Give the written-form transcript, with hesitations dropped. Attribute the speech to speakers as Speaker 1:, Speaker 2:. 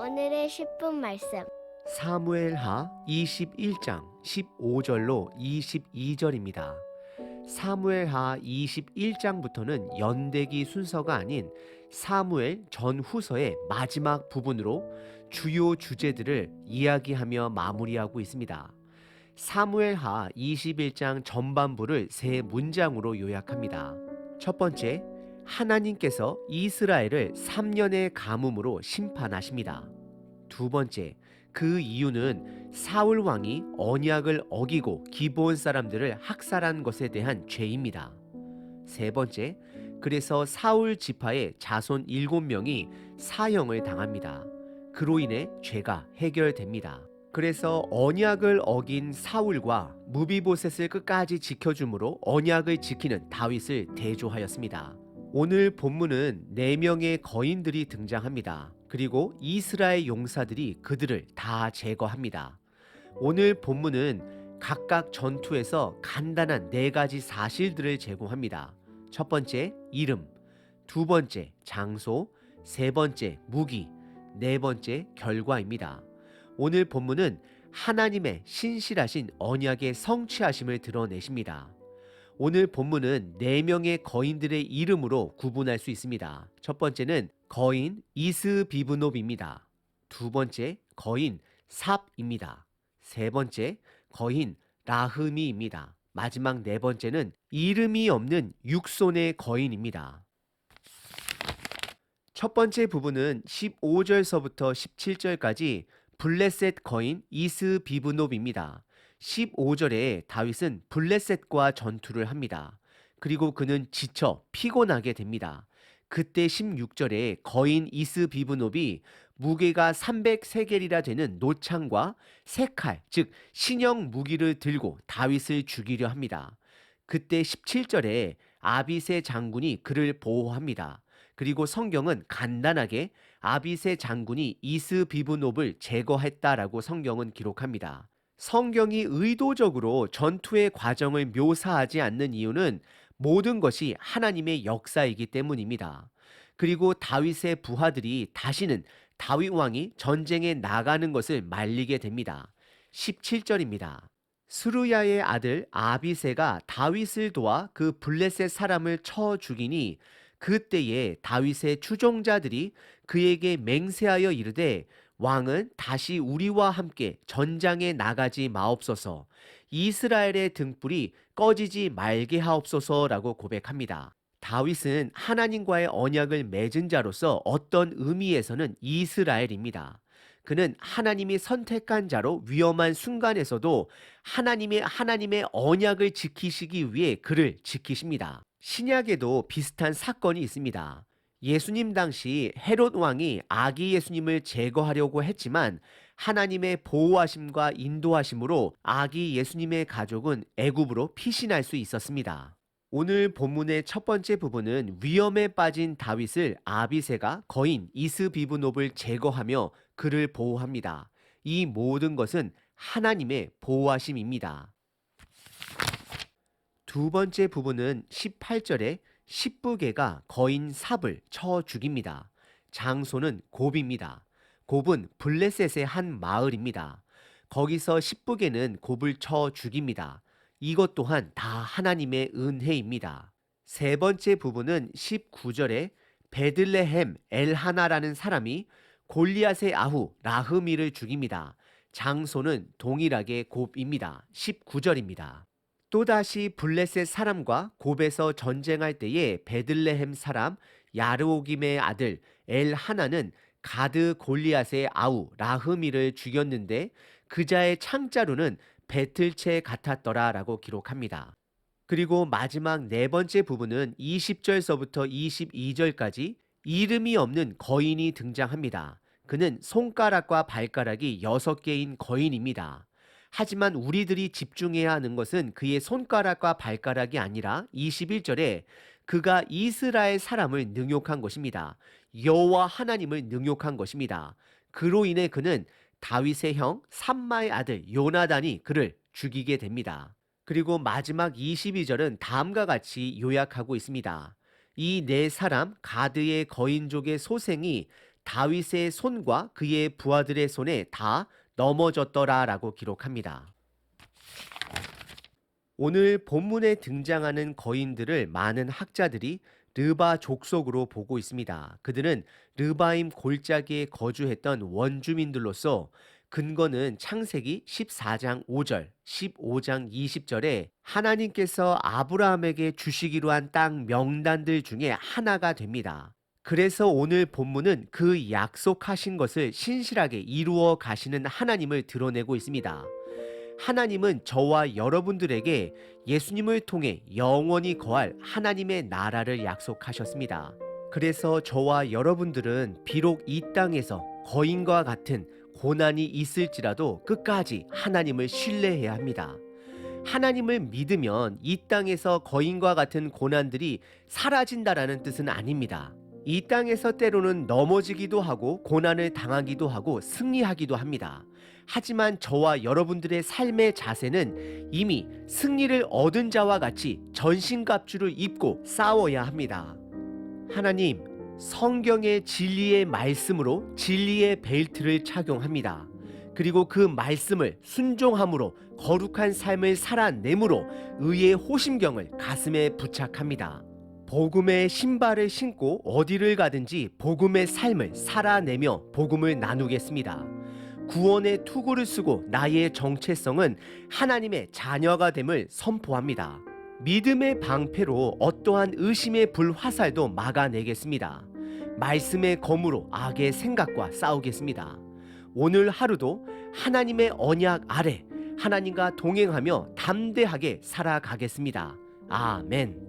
Speaker 1: 오늘의 10분 말씀.
Speaker 2: 사무엘하 21장 15절로 22절입니다. 사무엘하 21장부터는 연대기 순서가 아닌 사무엘 전후서의 마지막 부분으로 주요 주제들을 이야기하며 마무리하고 있습니다. 사무엘하 21장 전반부를 세 문장으로 요약합니다. 첫 번째, 하나님께서 이스라엘을 3년의 가뭄으로 심판하십니다. 두 번째, 그 이유는 사울 왕이 언약을 어기고 기브온 사람들을 학살한 것에 대한 죄입니다. 세 번째, 그래서 사울 지파의 자손 7명이 사형을 당합니다. 그로 인해 죄가 해결됩니다. 그래서 언약을 어긴 사울과 무비보셋을 끝까지 지켜줌으로 언약을 지키는 다윗을 대조하였습니다. 오늘 본문은 4명의 거인들이 등장합니다. 그리고 이스라엘 용사들이 그들을 다 제거합니다. 오늘 본문은 각각 전투에서 간단한 4가지 사실들을 제공합니다. 첫 번째, 이름. 두 번째, 장소. 세 번째, 무기. 네 번째, 결과입니다. 오늘 본문은 하나님의 신실하신 언약의 성취하심을 드러내십니다. 오늘 본문은 4명의 거인들의 이름으로 구분할 수 있습니다. 첫 번째는 거인 이스비브놉입니다. 두 번째, 거인 삽입니다. 세 번째, 거인 라흐미입니다. 마지막 4번째는 이름이 없는 육손의 거인입니다. 첫 번째 부분은 15절서부터 17절까지 블레셋 거인 이스비브놉입니다. 15절에 다윗은 블레셋과 전투를 합니다. 그리고 그는 지쳐 피곤하게 됩니다. 그때 16절에 거인 이스비브놉이 무게가 300세겔이라 되는 노창과 세칼, 즉 신형 무기를 들고 다윗을 죽이려 합니다. 그때 17절에 아비새 장군이 그를 보호합니다. 그리고 성경은 간단하게 아비새 장군이 이스비브놉을 제거했다라고 성경은 기록합니다. 성경이 의도적으로 전투의 과정을 묘사하지 않는 이유는 모든 것이 하나님의 역사이기 때문입니다. 그리고 다윗의 부하들이 다시는 다윗 왕이 전쟁에 나가는 것을 말리게 됩니다. 17절입니다. 스루야의 아들 아비새가 다윗을 도와 그 블레셋 사람을 쳐 죽이니 그때에 다윗의 추종자들이 그에게 맹세하여 이르되 왕은 다시 우리와 함께 전장에 나가지 마옵소서, 이스라엘의 등불이 꺼지지 말게 하옵소서라고 고백합니다. 다윗은 하나님과의 언약을 맺은 자로서 어떤 의미에서는 이스라엘입니다. 그는 하나님이 선택한 자로 위험한 순간에서도 하나님의 언약을 지키시기 위해 그를 지키십니다. 신약에도 비슷한 사건이 있습니다. 예수님 당시 헤롯 왕이 아기 예수님을 제거하려고 했지만 하나님의 보호하심과 인도하심으로 아기 예수님의 가족은 애굽으로 피신할 수 있었습니다. 오늘 본문의 첫 번째 부분은 위험에 빠진 다윗을 아비새가 거인 이스비브놉을 제거하며 그를 보호합니다. 이 모든 것은 하나님의 보호하심입니다. 두 번째 부분은 18절에 십부개가 거인 삽을 쳐 죽입니다. 장소는 곱입니다. 곱은 블레셋의 한 마을입니다. 거기서 십부개는 곱을 쳐 죽입니다. 이것 또한 다 하나님의 은혜입니다. 세 번째 부분은 19절에 베들레헴 엘하나라는 사람이 골리앗의 아후 라흐미를 죽입니다. 장소는 동일하게 곱입니다. 19절입니다. 또다시 블레셋 사람과 곱에서 전쟁할 때에 베들레헴 사람 야르오김의 아들 엘하나는 가드 골리앗의 아우 라흐미를 죽였는데 그자의 창자루는 배틀채 같았더라 라고 기록합니다. 그리고 마지막 4번째 부분은 20절서부터 22절까지 이름이 없는 거인이 등장합니다. 그는 손가락과 발가락이 6개인 거인입니다. 하지만 우리들이 집중해야 하는 것은 그의 손가락과 발가락이 아니라 21절에 그가 이스라엘 사람을 능욕한 것입니다. 여호와 하나님을 능욕한 것입니다. 그로 인해 그는 다윗의 형 삼마의 아들 요나단이 그를 죽이게 됩니다. 그리고 마지막 22절은 다음과 같이 요약하고 있습니다. 이 4사람 가드의 거인족의 소생이 다윗의 손과 그의 부하들의 손에 다 넘어졌더라라고 기록합니다. 오늘 본문에 등장하는 거인들을 많은 학자들이 르바 족속으로 보고 있습니다. 그들은 르바임 골짜기에 거주했던 원주민들로서 근거는 창세기 14장 5절, 15장 20절에 하나님께서 아브라함에게 주시기로 한 땅 명단들 중에 하나가 됩니다. 그래서 오늘 본문은 그 약속하신 것을 신실하게 이루어 가시는 하나님을 드러내고 있습니다. 하나님은 저와 여러분들에게 예수님을 통해 영원히 거할 하나님의 나라를 약속하셨습니다. 그래서 저와 여러분들은 비록 이 땅에서 거인과 같은 고난이 있을지라도 끝까지 하나님을 신뢰해야 합니다. 하나님을 믿으면 이 땅에서 거인과 같은 고난들이 사라진다라는 뜻은 아닙니다. 이 땅에서 때로는 넘어지기도 하고 고난을 당하기도 하고 승리하기도 합니다. 하지만 저와 여러분들의 삶의 자세는 이미 승리를 얻은 자와 같이 전신갑주를 입고 싸워야 합니다. 하나님, 성경의 진리의 말씀으로 진리의 벨트를 착용합니다. 그리고 그 말씀을 순종함으로 거룩한 삶을 살아내므로 의의 호심경을 가슴에 부착합니다. 복음의 신발을 신고 어디를 가든지 복음의 삶을 살아내며 복음을 나누겠습니다. 구원의 투구를 쓰고 나의 정체성은 하나님의 자녀가 됨을 선포합니다. 믿음의 방패로 어떠한 의심의 불화살도 막아내겠습니다. 말씀의 검으로 악의 생각과 싸우겠습니다. 오늘 하루도 하나님의 언약 아래 하나님과 동행하며 담대하게 살아가겠습니다. 아멘.